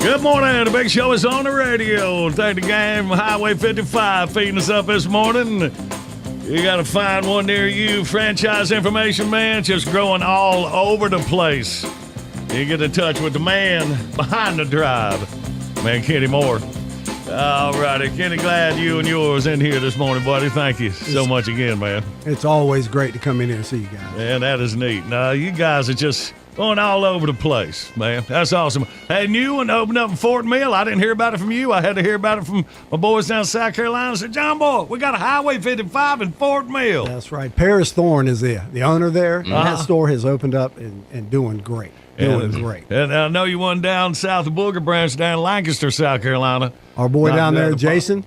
Good morning. The big show is on the radio. Thank the gang from Highway 55 feeding us up this morning. You got to find one near you. Franchise information, man, just growing all over the place. You get in touch with the man behind the drive, man, Kenney Moore. All righty. Kenney, glad you and yours in here this morning, buddy. Thank you so much again, man. It's always great to come in here and see you guys. Man, that is neat. Now, you guys are just going all over the place, man. That's awesome. Hey, new one opened up in Fort Mill. I didn't hear about it from you. I had to hear about it from my boys down in South Carolina. I said, John Boy, we got a Highway 55 in Fort Mill. That's right. Paris Thorne is the owner there. And that store has opened up and doing great. Doing great. And I know you won down south of Booger Branch down in Lancaster, South Carolina. Our boy down there, Jason,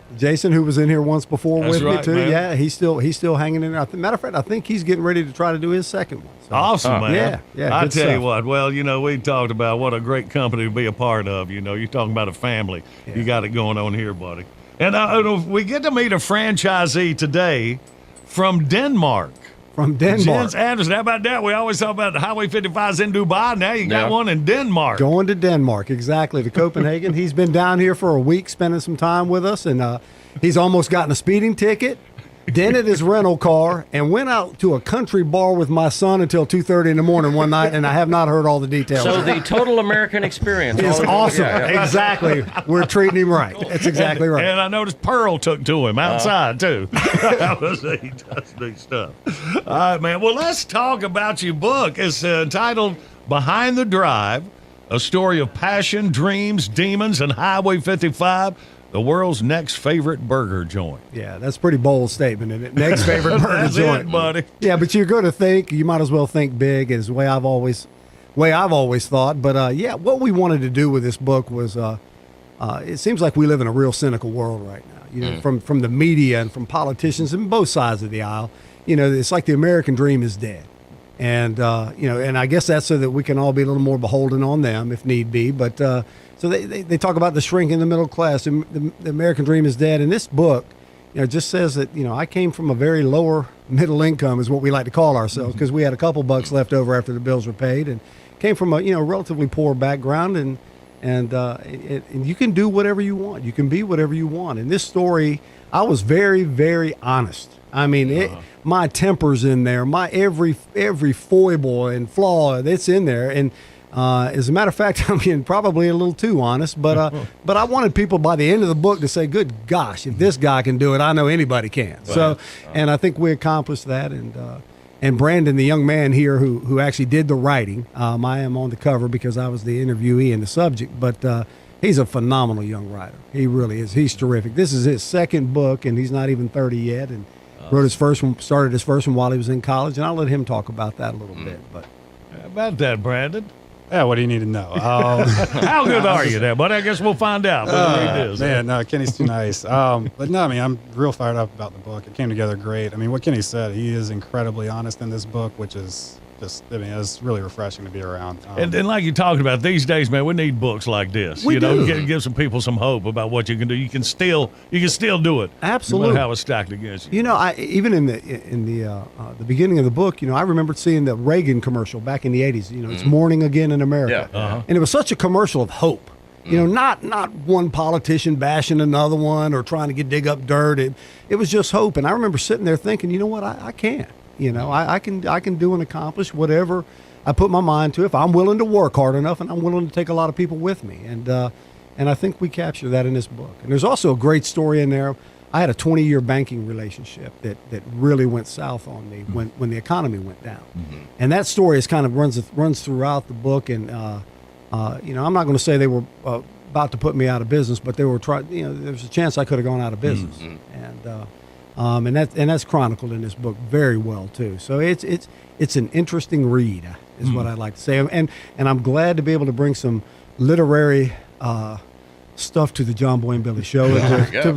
who was in here once before with me too. Man. Yeah, he's still hanging in there. Matter of fact, I think he's getting ready to try to do his second one. So. Awesome, man. Yeah. I tell you what. Well, we talked about what a great company to be a part of. You're talking about a family. Yeah. You got it going on here, buddy. And we get to meet a franchisee today from Denmark. From Denmark. Jens Anderson. How about that? We always talk about the Highway 55s in Dubai. Now you got one in Denmark. Going to Denmark, exactly, to Copenhagen. He's been down here for a week spending some time with us, and he's almost gotten a speeding ticket, dented his rental car, and went out to a country bar with my son until 2:30 in the morning one night, and I have not heard all the details. So the total American experience. It's awesome. Yeah. Exactly. We're treating him right. That's exactly right. And I noticed Pearl took to him outside, too. That was neat. That's neat stuff. All right, man. Well, let's talk about your book. It's entitled Behind the Drive, a story of passion, dreams, demons, and Highway 55. The world's next favorite burger joint. Yeah, that's a pretty bold statement, isn't it? Next favorite burger joint, buddy. Yeah, but you're going to think, you might as well think big, is the way I've always thought. But yeah, what we wanted to do with this book was, it seems like we live in a real cynical world right now. From the media and from politicians and both sides of the aisle. It's like the American dream is dead, and and I guess that's so that we can all be a little more beholden on them if need be, but. So they talk about the shrinking the middle class, and the American dream is dead. And this book, just says that, I came from a very lower middle income is what we like to call ourselves, because we had a couple bucks left over after the bills were paid, and came from a, relatively poor background, and you can do whatever you want. You can be whatever you want. In this story, I was very, very honest. I mean, my temper's in there, my every foible and flaw that's in there, and. As a matter of fact, I'm being probably a little too honest, but I wanted people by the end of the book to say, "Good gosh, if this guy can do it, I know anybody can." Right. So, and I think we accomplished that. And Brandon, the young man here who actually did the writing, I am on the cover because I was the interviewee and the subject. But he's a phenomenal young writer. He really is. He's terrific. This is his second book, and he's not even 30 yet. And wrote his first one, started his first one while he was in college. And I'll let him talk about that a little bit. But how about that, Brandon? Yeah, what do you need to know? How good are you there, buddy? I guess we'll find out. No, Kenny's too nice. But no, I'm real fired up about the book. It came together great. What Kenney said, he is incredibly honest in this book, which is just, it's really refreshing to be around. And like you talked about, these days, man, we need books like this. We do. Give some people some hope about what you can do. You can still do it. Absolutely. No matter how it's stacked against you. Even in the beginning of the book, I remember seeing the Reagan commercial back in the 80s. It's morning again in America. Yeah. And it was such a commercial of hope. Not one politician bashing another one or trying to dig up dirt. It was just hope. And I remember sitting there thinking, you know what, I can. I can do and accomplish whatever I put my mind to if I'm willing to work hard enough and I'm willing to take a lot of people with me. And I think we capture that in this book. And there's also a great story in there. I had a 20-year banking relationship that really went south on me when the economy went down. Mm-hmm. And that story is kind of runs throughout the book. And I'm not going to say they were about to put me out of business, but they were trying. There's a chance I could have gone out of business. Mm-hmm. And that's chronicled in this book very well too. So it's an interesting read, is what I'd like to say. And I'm glad to be able to bring some literary stuff to the John Boy and Billy show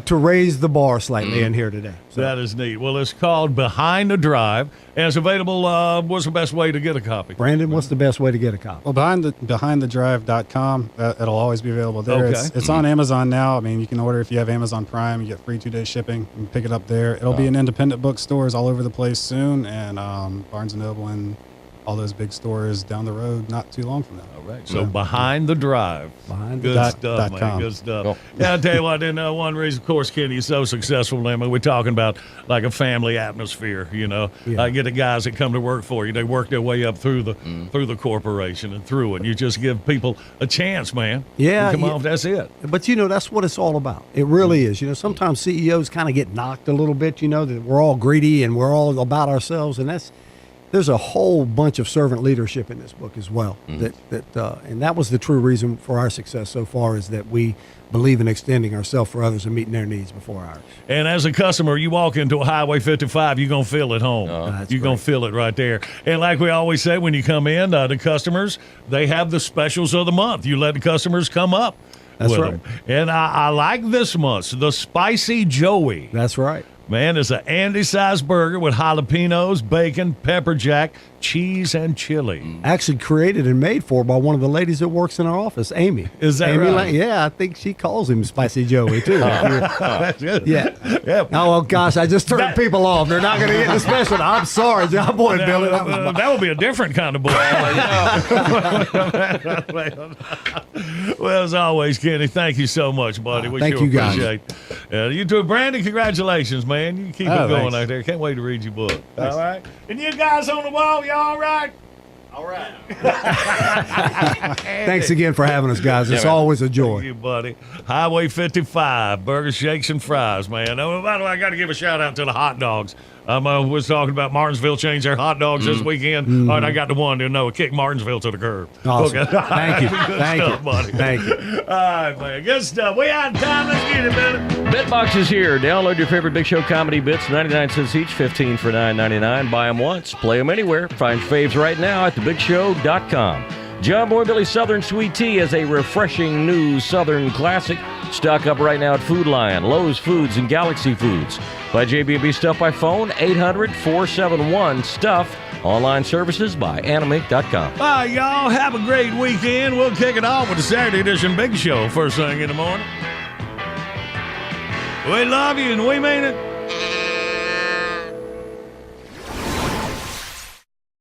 to raise the bar slightly in here today. So. That is neat. Well, it's called Behind the Drive, and it's available. What's the best way to get a copy? Brandon, what's the best way to get a copy? Well, behindthedrive.com. It'll always be available there. Okay. It's on Amazon now. You can order if you have Amazon Prime. You get free 2-day shipping. You can pick it up there. It'll be in independent bookstores all over the place soon, and Barnes & Noble and all those big stores down the road not too long from now. All right. So Behind the Drive. Behind the Good stuff, man. .com. Good stuff. Cool. Yeah, I'll tell you what, and one reason, of course, Kenny is so successful. I mean, we're talking about like a family atmosphere, you know. Yeah. I get the guys that come to work for you. They work their way up through the corporation and through it. You just give people a chance, man. Yeah, You come yeah. off, that's it. But, you know, that's what it's all about. It really is. You know, sometimes CEOs kind of get knocked a little bit, you know, that we're all greedy and we're all about ourselves. And there's a whole bunch of servant leadership in this book as well. And that was the true reason for our success so far, is that we believe in extending ourselves for others and meeting their needs before ours. And as a customer, you walk into a Highway 55, you're going to feel at home. That's You're going great. to feel it right there. And like we always say, when you come in, the customers, they have the specials of the month. You let the customers come up That's with right. them. And I like this month's, the Spicy Joey. That's right. Man, it's an Andy-sized burger with jalapenos, bacon, pepper jack, cheese, and chili. Actually created and made for by one of the ladies that works in our office, Amy. Is that Amy right? Yeah, I think she calls him Spicy Joey, too. That's good. Yeah. Yeah. Oh, well, gosh, I just turned people off. They're not going to get the special. I'm sorry, John Boy, Billy. That would be a different kind of book. Well, as always, Kenny, thank you so much, buddy. We Thank sure you, guys. appreciate you too. Brandon, congratulations, man. You keep it going Thanks. out there. Can't wait to read your book. Thanks. All right? And you guys on the wall, you all right? All right. Thanks again for having us, guys. It's man. always a Thank joy. you, buddy. Highway 55, burgers, shakes, and fries, man. Oh, by the way, I got to give a shout out to the hot dogs. Was talking about Martinsville changed their hot dogs this weekend. All right, I got the one to know. Kick Martinsville to the curb. Awesome. Okay. Thank you. Good Thank stuff, you. buddy. Thank you. All right, man. Good stuff. We out of time. Let's get it, Billy. Bitbox is here. Download your favorite Big Show comedy bits, 99 cents each, 15 for $9.99. Buy them once, play them anywhere. Find your faves right now at thebigshow.com. John Boy Billy Southern Sweet Tea is a refreshing new Southern classic. Stock up right now at Food Lion, Lowe's Foods, and Galaxy Foods. Buy JB&B Stuff by phone, 800-471-STUFF. Online services by animate.com. All right, y'all. Have a great weekend. We'll kick it off with the Saturday edition Big Show first thing in the morning. We love you, and we mean it.